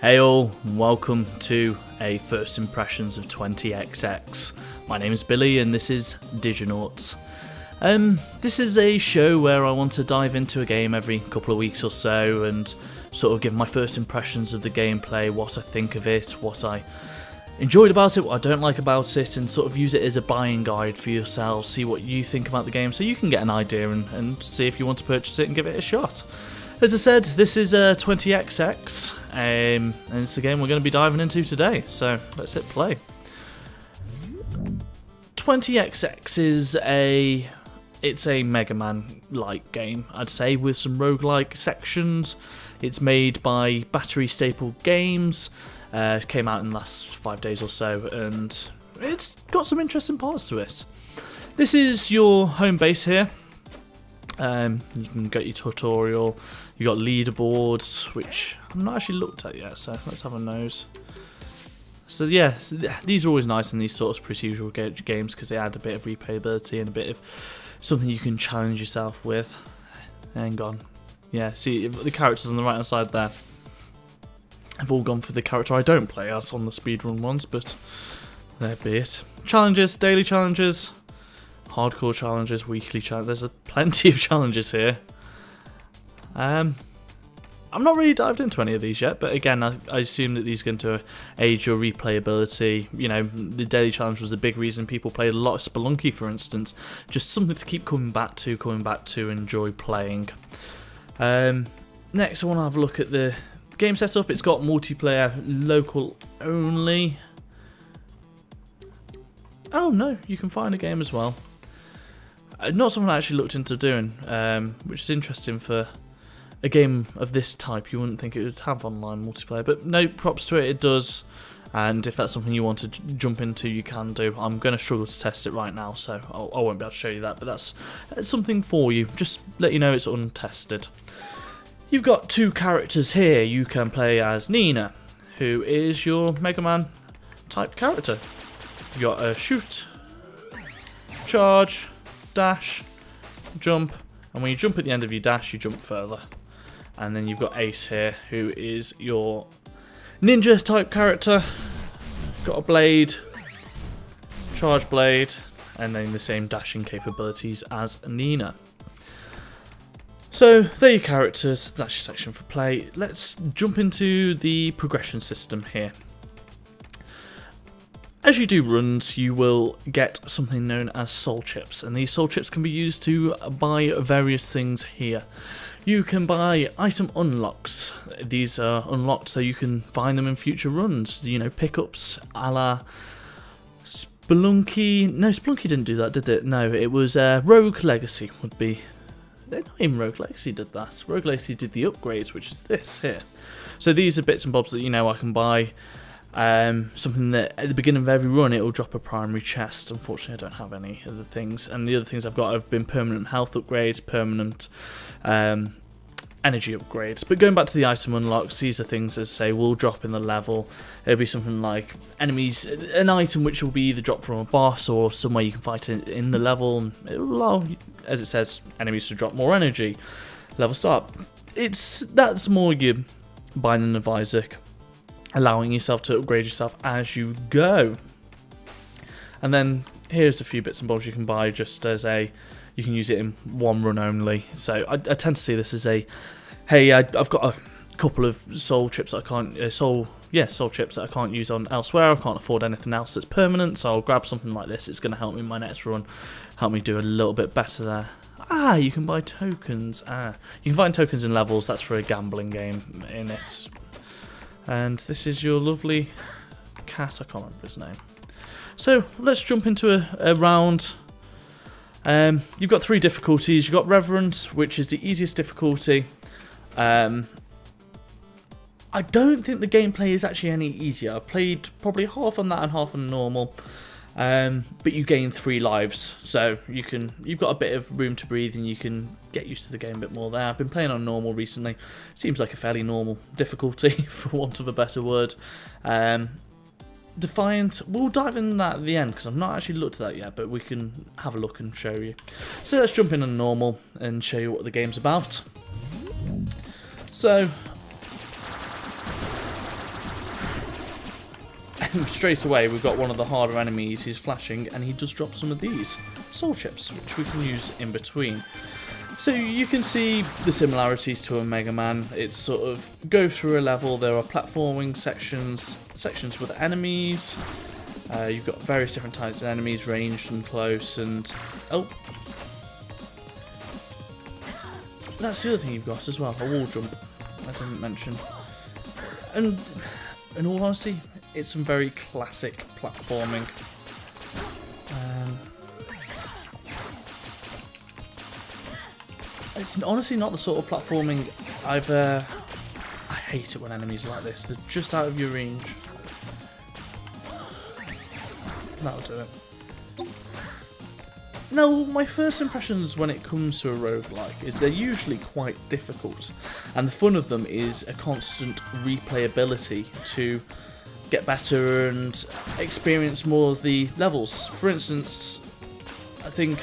Hey all, welcome to a First Impressions of 20XX. My name is Billy and this is Diginauts. This is a show where I want to dive into a game every couple of weeks or so and sort of give my first impressions of the gameplay, what I think of it, what I enjoyed about it, what I don't like about it, and sort of use it as a buying guide for yourselves, see what you think about the game so you can get an idea and see if you want to purchase it and give it a shot. As I said, this is 20XX, and it's the game we're going to be diving into today, so let's hit play. 20XX is a Megaman-like game, I'd say, with some roguelike sections. It's made by Battery Staple Games, came out in the last 5 days or so, and it's got some interesting parts to it. This is your home base here. You can get your tutorial, you got leaderboards, which I've not actually looked at yet, so let's have a nose. So yeah, these are always nice in these sorts of procedural games because they add a bit of replayability and a bit of something you can challenge yourself with. Hang on. Yeah, see the characters on the right hand side there. I've all gone for the character I don't play as on the speedrun ones, but there be it. Challenges, daily challenges. Hardcore challenges, weekly challenges. There's plenty of challenges here. I'm not really dived into any of these yet, but again, I assume that these are going to age your replayability. You know, the daily challenge was the big reason people played a lot of Spelunky, for instance. Just something to keep coming back to, enjoy playing. Next, I want to have a look at the game setup. It's got multiplayer, local only. Oh no, you can find a game as well. Not something I actually looked into doing, which is interesting for a game of this type. You wouldn't think it would have online multiplayer, but no, props to it, it does. And if that's something you want to jump into, you can do. I'm going to struggle to test it right now, so I won't be able to show you that, but that's something for you. Just let you know it's untested. You've got two characters here. You can play as Nina, who is your Megaman type character. You've got a shoot, charge, dash, jump, and when you jump at the end of your dash, you jump further. And then you've got Ace here, who is your ninja type character. Got a blade, charge blade, and then the same dashing capabilities as Nina. So they're your characters, that's your section for play. Let's jump into the progression system here. As you do runs, you will get something known as soul chips, and these soul chips can be used to buy various things here. You can buy item unlocks. These are unlocked so you can find them in future runs. You know, pickups a la Spelunky. No, Spelunky didn't do that, did it? No, it was Rogue Legacy would be. Not even Rogue Legacy did that. Rogue Legacy did the upgrades, which is this here. So these are bits and bobs that, you know, I can buy. Something that at the beginning of every run it will drop a primary chest. Unfortunately I don't have any other things, and the other things I've got have been permanent health upgrades, permanent energy upgrades. But going back to the item unlocks, these are things that say will drop in the level. It'll be something like enemies, an item which will be either dropped from a boss or somewhere you can fight in the level. It will allow, as it says, enemies to drop more energy. Level start. That's more your Binding of Isaac, allowing yourself to upgrade yourself as you go. And then here's a few bits and bobs you can buy just as you can use it in one run only. So I tend to see this as hey, I've got a couple of soul chips that I can't, soul chips that I can't use on elsewhere. I can't afford anything else that's permanent, so I'll grab something like this. It's going to help me in my next run, help me do a little bit better there. You can buy tokens. You can find tokens in levels. That's for a gambling game in it. And this is your lovely cat, I can't remember his name. So let's jump into a round. You've got 3 difficulties. You've got Reverend, which is the easiest difficulty. I don't think the gameplay is actually any easier. I've played probably half on that and half on normal. But you gain 3 lives, so you've got a bit of room to breathe and you can get used to the game a bit more there. I've been playing on normal recently. Seems like a fairly normal difficulty, for want of a better word. Defiant, we'll dive in that at the end because I've not actually looked at that yet, but we can have a look and show you. So let's jump in on normal and show you what the game's about. So straight away we've got one of the harder enemies. He's flashing, and he does drop some of these soul chips, which we can use in between. So you can see the similarities to a Mega Man. It's sort of go through a level, there are platforming sections with enemies. You've got various different types of enemies, ranged and close, and oh, that's the other thing you've got as well, a wall jump. I didn't mention. And in all honesty, it's some very classic platforming. It's honestly not the sort of platforming I hate it when enemies are like this. They're just out of your range. That'll do it. Now, my first impressions when it comes to a roguelike is they're usually quite difficult, and the fun of them is a constant replayability to get better and experience more of the levels. For instance, I think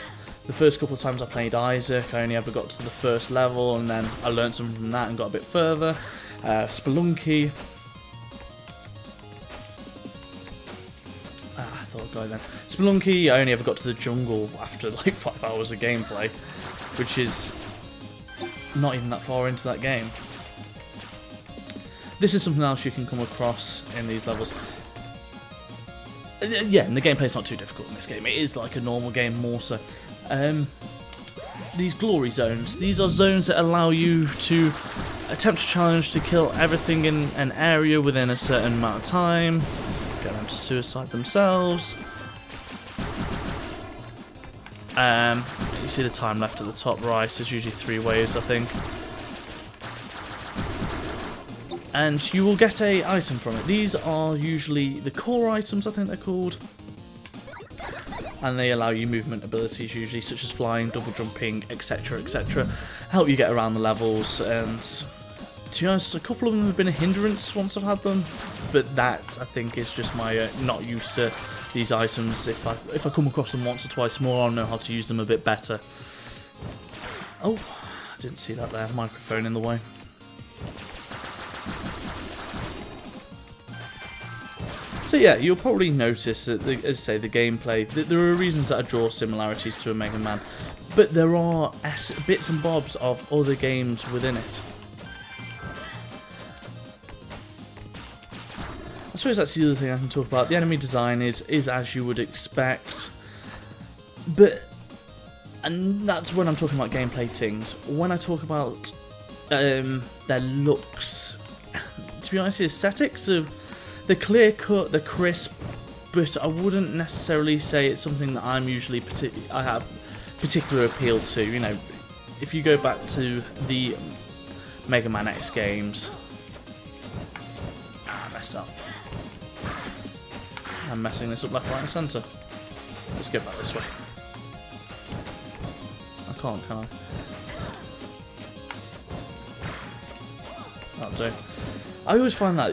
the first couple of times I played Isaac, I only ever got to the first level, and then I learned something from that and got a bit further. Spelunky. I thought I'd go then. Spelunky, I only ever got to the jungle after like 5 hours of gameplay, which is not even that far into that game. This is something else you can come across in these levels. Yeah, and the gameplay's not too difficult in this game. It is like a normal game, more so. These glory zones. These are zones that allow you to attempt a challenge to kill everything in an area within a certain amount of time. Get them to suicide themselves. You see the time left at the top right. There's usually 3 waves, I think. And you will get a item from it. These are usually the core items, I think they're called. And they allow you movement abilities usually, such as flying, double jumping, etc, etc. Help you get around the levels, and to be honest, a couple of them have been a hindrance once I've had them, but that, I think, is just my not used to these items. If I come across them once or twice more, I'll know how to use them a bit better. Oh, I didn't see that there, microphone in the way. So yeah, you'll probably notice that, as I say, the gameplay, there are reasons that I draw similarities to a Mega Man, but there are bits and bobs of other games within it. I suppose that's the other thing I can talk about. The enemy design is as you would expect, and that's when I'm talking about gameplay things. When I talk about their looks, to be honest, the aesthetics of the clear cut, the crisp, but I wouldn't necessarily say it's something that I'm usually I have particular appeal to. You know, if you go back to the Mega Man X games, I messed up. I'm messing this up left, right, and centre. Let's go back this way. I can't, can I? That'll do. I always find that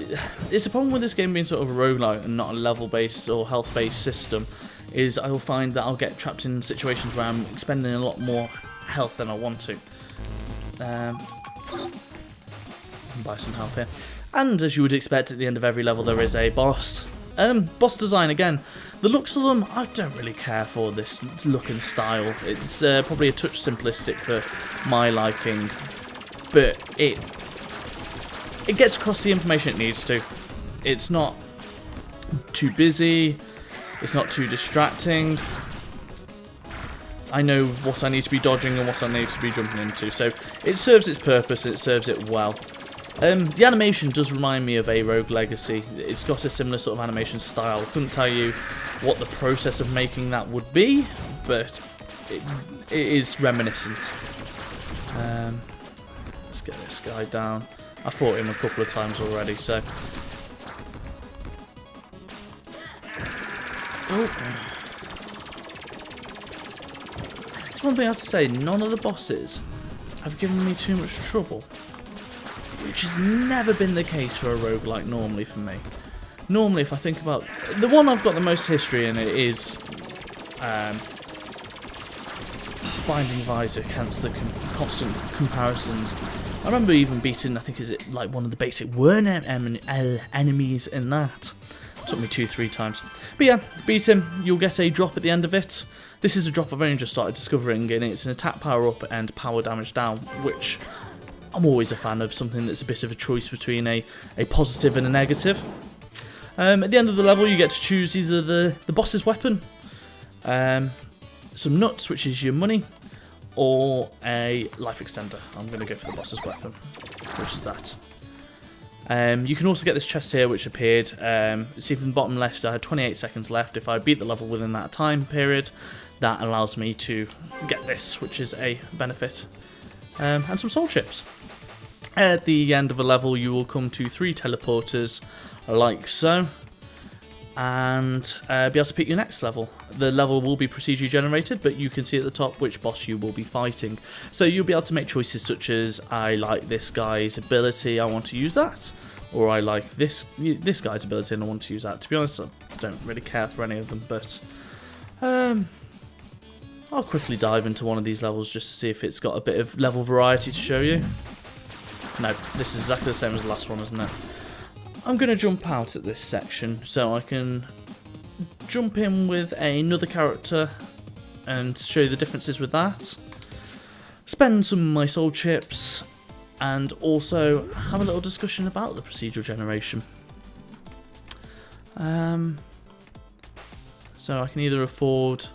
it's a problem with this game being sort of a roguelite and not a level-based or health-based system, is I will find that I'll get trapped in situations where I'm expending a lot more health than I want to. Buy some health here. And as you would expect, at the end of every level there is a boss. Boss design, again, the looks of them, I don't really care for this look and style. It's probably a touch simplistic for my liking, but it gets across the information it needs to. It's not too busy, it's not too distracting. I know what I need to be dodging and what I need to be jumping into, so it serves its purpose, it serves it well. The animation does remind me of a Rogue Legacy. It's got a similar sort of animation style. I couldn't tell you what the process of making that would be, but it is reminiscent. Let's get this guy down. I fought him a couple of times already, so... Oh. It's one thing I have to say, none of the bosses have given me too much trouble, which has never been the case for a roguelike normally for me. Normally, if I think about... The one I've got the most history in it is... Binding of Isaac, hence the constant comparisons. I remember even beating, I think, is it like one of the basic worm enemies in that. Took me 2-3 times. But yeah, beat him. You'll get a drop at the end of it. This is a drop I've only just started discovering, and it's an attack power up and power damage down, which I'm always a fan of, something that's a bit of a choice between a positive and a negative. At the end of the level, you get to choose either the boss's weapon, some nuts, which is your money, or a life extender. I'm going to go for the boss's weapon, which is that. You can also get this chest here, which appeared. See from the bottom left, I had 28 seconds left. If I beat the level within that time period, that allows me to get this, which is a benefit. And some soul chips. At the end of a level, you will come to 3 teleporters, like so, and be able to pick your next level. The level will be procedurally generated, but you can see at the top which boss you will be fighting. So you'll be able to make choices such as, I like this guy's ability, I want to use that, or I like this guy's ability and I want to use that. To be honest, I don't really care for any of them, but I'll quickly dive into one of these levels just to see if it's got a bit of level variety to show you. No, this is exactly the same as the last one, isn't it? I'm going to jump out at this section so I can jump in with another character and show you the differences with that. Spend some of my soul chips and also have a little discussion about the procedural generation. So I can either afford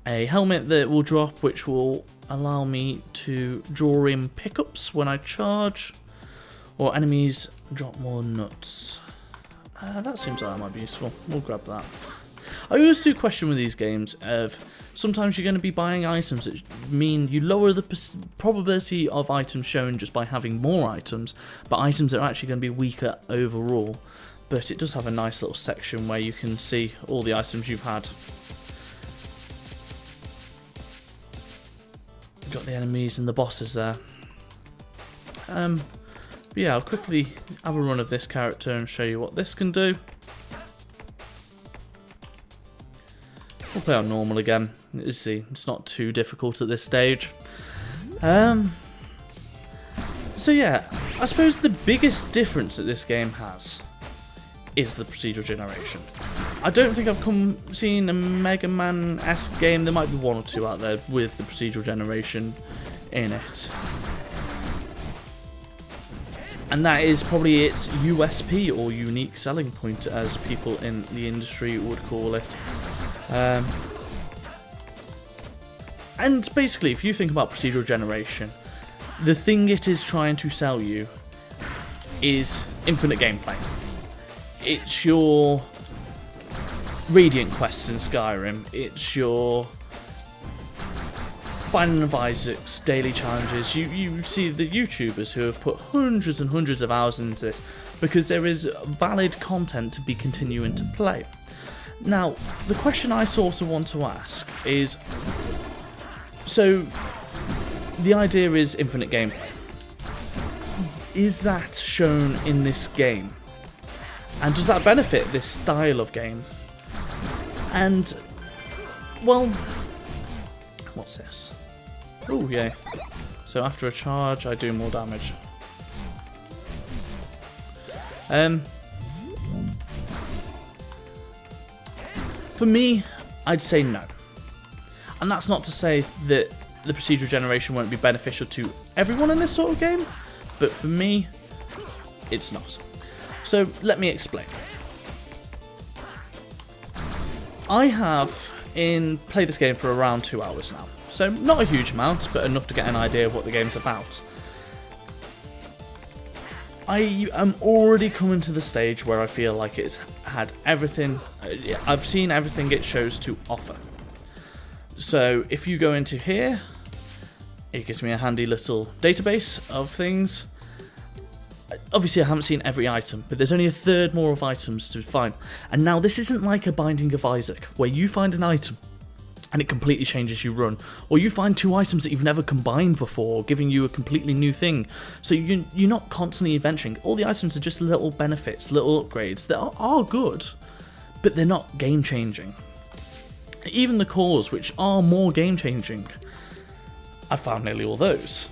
a helmet that will drop, which will allow me to draw in pickups when I charge, or enemies drop more nuts. That seems like that might be useful. We'll grab that. I always do question with these games of sometimes you're going to be buying items that mean you lower the probability of items shown just by having more items, but items that are actually going to be weaker overall. But it does have a nice little section where you can see all the items you've had. Got the enemies and the bosses there. But yeah, I'll quickly have a run of this character and show you what this can do. We'll play on normal again. You see, it's not too difficult at this stage. So yeah, I suppose the biggest difference that this game has is the procedural generation. I don't think I've seen a Megaman-esque game. There might be one or two out there with the procedural generation in it. And that is probably its USP, or unique selling point, as people in the industry would call it. And basically, if you think about procedural generation, the thing it is trying to sell you is infinite gameplay. It's your Radiant quests in Skyrim, it's your Binding of Isaac's daily challenges. You see the YouTubers who have put hundreds and hundreds of hours into this because there is valid content to be continuing to play. Now, the question I sort of want to ask is, so the idea is infinite gameplay. Is that shown in this game? And does that benefit this style of game? And, well, what's this? Oh, yeah. So after a charge, I do more damage. For me, I'd say no. And that's not to say that the procedural generation won't be beneficial to everyone in this sort of game, but for me, it's not. So let me explain. I have played this game for around 2 hours now. So not a huge amount, but enough to get an idea of what the game's about. I am already coming to the stage where I feel like it's had everything. I've seen everything it shows to offer. So if you go into here, it gives me a handy little database of things. Obviously I haven't seen every item, but there's only a third more of items to find. And now this isn't like a Binding of Isaac, where you find an item and it completely changes your run. Or you find 2 items that you've never combined before, giving you a completely new thing. So you're not constantly adventuring. All the items are just little benefits, little upgrades that are good, but they're not game-changing. Even the cores, which are more game-changing, I found nearly all those.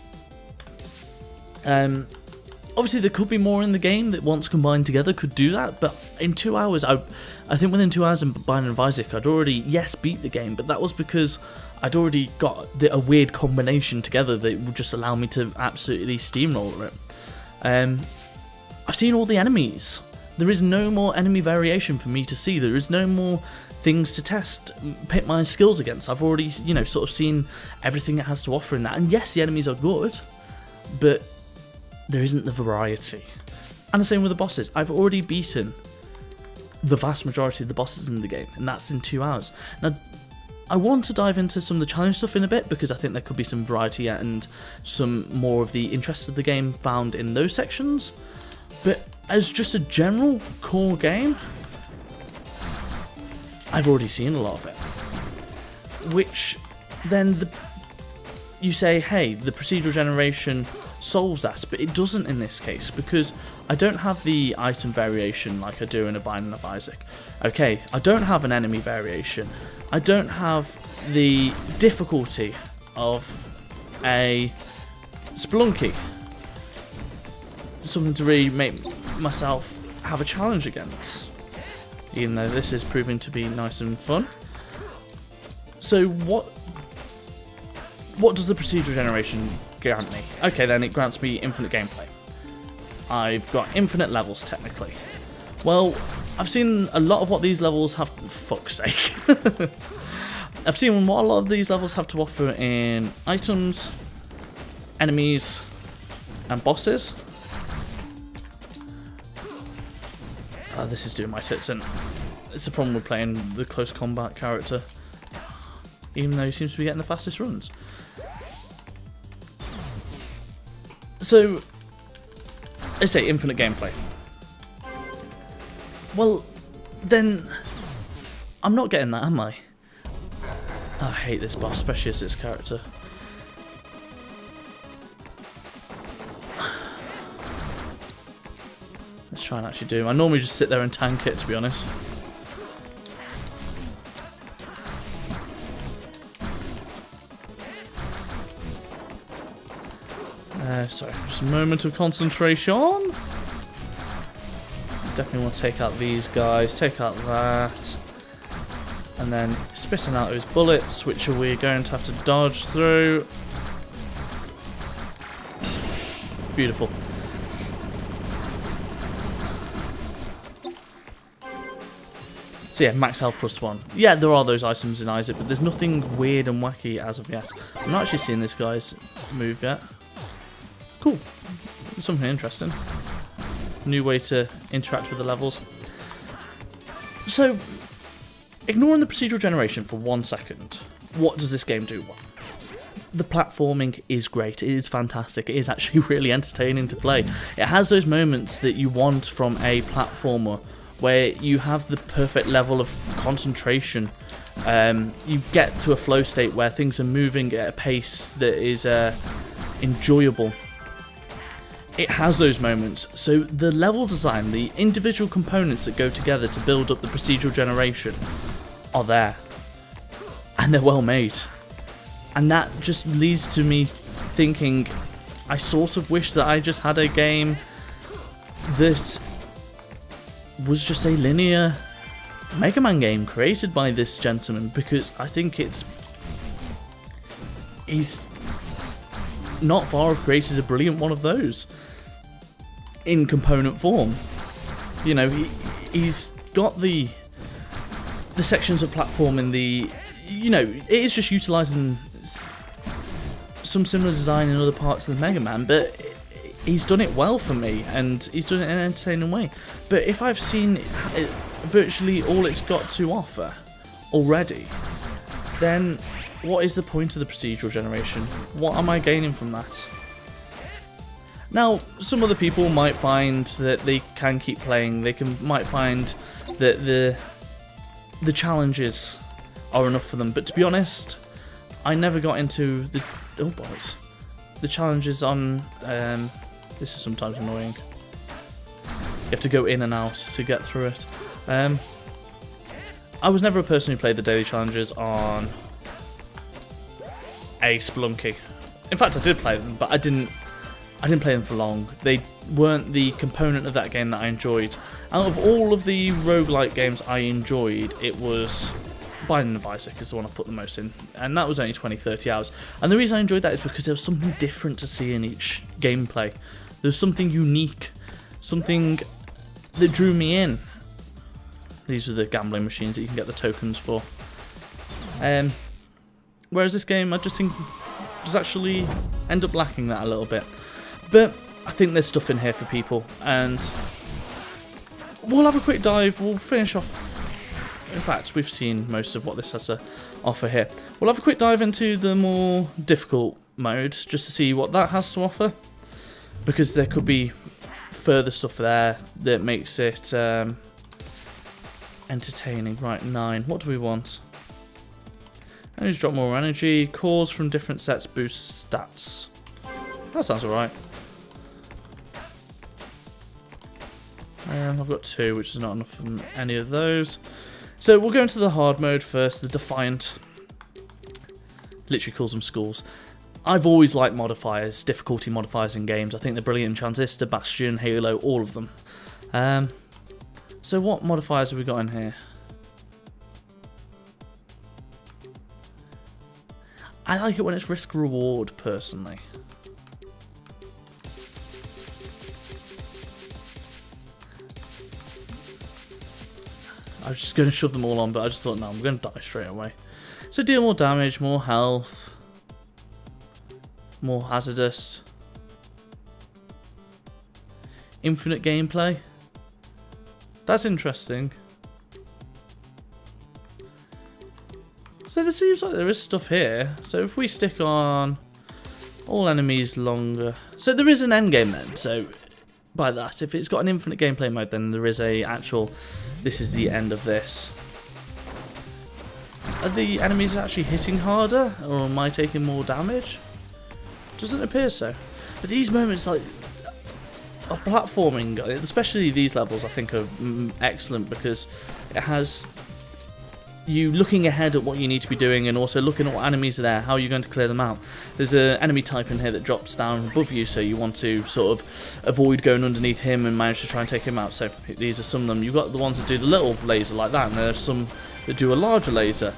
Obviously, there could be more in the game that once combined together could do that, but in 2 hours, I think within 2 hours of Binding of Isaac, I'd already, yes, beat the game, but that was because I'd already got a weird combination together that would just allow me to absolutely steamroller it. I've seen all the enemies. There is no more enemy variation for me to see. There is no more things to test, pit my skills against. I've already, sort of seen everything it has to offer in that. And yes, the enemies are good, but there isn't the variety. And the same with the bosses. I've already beaten the vast majority of the bosses in the game, and that's in 2 hours. Now, I want to dive into some of the challenge stuff in a bit, because I think there could be some variety and some more of the interest of the game found in those sections. But as just a general core game, I've already seen a lot of it. Which then you say, hey, the procedural generation solves that, but it doesn't in this case, because I don't have the item variation like I do in a Binding of Isaac. Okay, I don't have an enemy variation. I don't have the difficulty of a Spelunky. Something to really make myself have a challenge against, even though this is proving to be nice and fun. So what does the procedural generation grant me? Okay, then it grants me infinite gameplay. I've got infinite levels technically. Well, I've seen a lot of what these levels have. Fuck's sake. I've seen what a lot of these levels have to offer in items, enemies, and bosses. This is doing my tits in. It's a problem with playing the close combat character, even though he seems to be getting the fastest runs. So, let's say infinite gameplay. Well, then I'm not getting that, am I? I hate this boss, especially as this character. Let's try and actually do. I normally just sit there and tank it, to be honest. Sorry, just a moment of concentration. Definitely want to take out these guys, take out that. And then spitting out those bullets, which we're going to have to dodge through. Beautiful. So yeah, max health +1. Yeah, there are those items in Isaac, but there's nothing weird and wacky as of yet. I'm not actually seeing this guy's move yet. Cool. Something interesting. New way to interact with the levels. So, ignoring the procedural generation for 1 second, what does this game do well? The platforming is great, it is fantastic, it is actually really entertaining to play. It has those moments that you want from a platformer, where you have the perfect level of concentration. You get to a flow state where things are moving at a pace that is enjoyable. It has those moments, so the level design, the individual components that go together to build up the procedural generation are there, and they're well made. And that just leads to me thinking, I sort of wish that I just had a game that was just a linear Megaman game created by this gentleman, because I think he's not far off created a brilliant one of those in component form. You know, he's got the sections of platform in the, it is just utilising some similar design in other parts of the Megaman, but he's done it well for me, and he's done it in an entertaining way. But if I've seen virtually all it's got to offer already, then what is the point of the procedural generation? What am I gaining from that? Now, some other people might find that they can keep playing. They might find that the challenges are enough for them. But to be honest, I never got into the challenges on. This is sometimes annoying. You have to go in and out to get through it. I was never a person who played the daily challenges on a Spelunky. In fact, I did play them, but I didn't I didn't play them for long. They weren't the component of that game that I enjoyed. Out of all of the roguelite games I enjoyed, it was Binding of Isaac is the one I put the most in, and that was only 20-30 hours. And the reason I enjoyed that is because there was something different to see in each gameplay. There was something unique, something that drew me in. These are the gambling machines that you can get the tokens for. Whereas this game, I just think, does actually end up lacking that a little bit. But I think there's stuff in here for people, and we'll have a quick dive. We'll finish off. In fact, we've seen most of what this has to offer here. We'll have a quick dive into the more difficult mode, just to see what that has to offer, because there could be further stuff there that makes it entertaining. Right, 9. What do we want? Enemies drop more energy. Cores from different sets boost stats. That sounds alright. I've got 2, which is not enough from any of those. So we'll go into the hard mode first, the Defiant. Literally calls them schools. I've always liked modifiers, difficulty modifiers in games. I think they're brilliant in Transistor, Bastion, Halo, all of them. So what modifiers have we got in here? I like it when it's risk-reward, personally. I was just going to shove them all on, but I just thought, no, I'm going to die straight away. So deal more damage, more health, more hazardous. Infinite gameplay. That's interesting. So there seems like there is stuff here. So if we stick on all enemies longer. So there is an end game then. So by that, if it's got an infinite gameplay mode, then there is a actual, this is the end of this. Are the enemies actually hitting harder, or am I taking more damage? Doesn't appear so. But these moments like of platforming, especially these levels, I think are excellent, because it has you looking ahead at what you need to be doing, and also looking at what enemies are there, how you're going to clear them out. There's an enemy type in here that drops down above you, so you want to sort of avoid going underneath him and manage to try and take him out. So these are some of them. You've got the ones that do the little laser like that, and there's some that do a larger laser.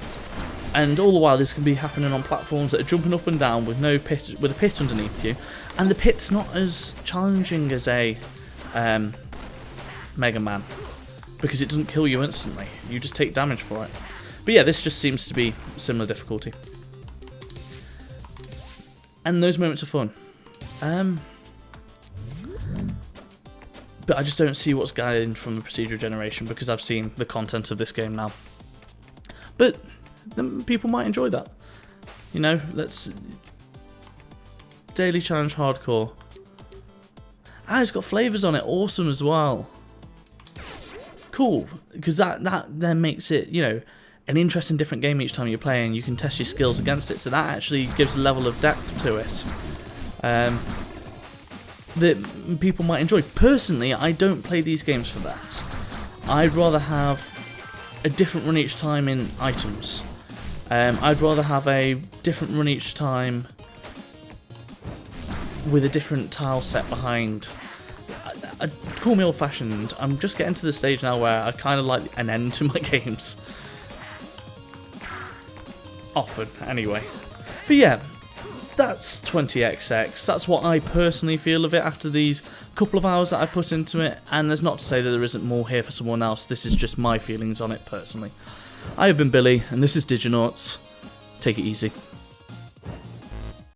And all the while this can be happening on platforms that are jumping up and down with no pit, with a pit underneath you. And the pit's not as challenging as a Megaman, because it doesn't kill you instantly. You just take damage for it. But yeah, this just seems to be similar difficulty. And those moments are fun. But I just don't see what's gained from the procedural generation, because I've seen the content of this game now. But then people might enjoy that. You know, let's... Daily Challenge Hardcore. Ah, it's got flavours on it. Awesome as well. Cool. Because that then makes it, you know, an interesting different game each time you're playing. You can test your skills against it, so that actually gives a level of depth to it that people might enjoy. Personally, I don't play these games for that. I'd rather have a different run each time in items. I'd rather have a different run each time with a different tile set behind. Call me old-fashioned. I'm just getting to the stage now where I kind of like an end to my games. Often, anyway. But yeah, that's 20XX. That's what I personally feel of it after these couple of hours that I put into it. And there's not to say that there isn't more here for someone else. This is just my feelings on it personally. I have been Billy, and this is Diginauts. Take it easy.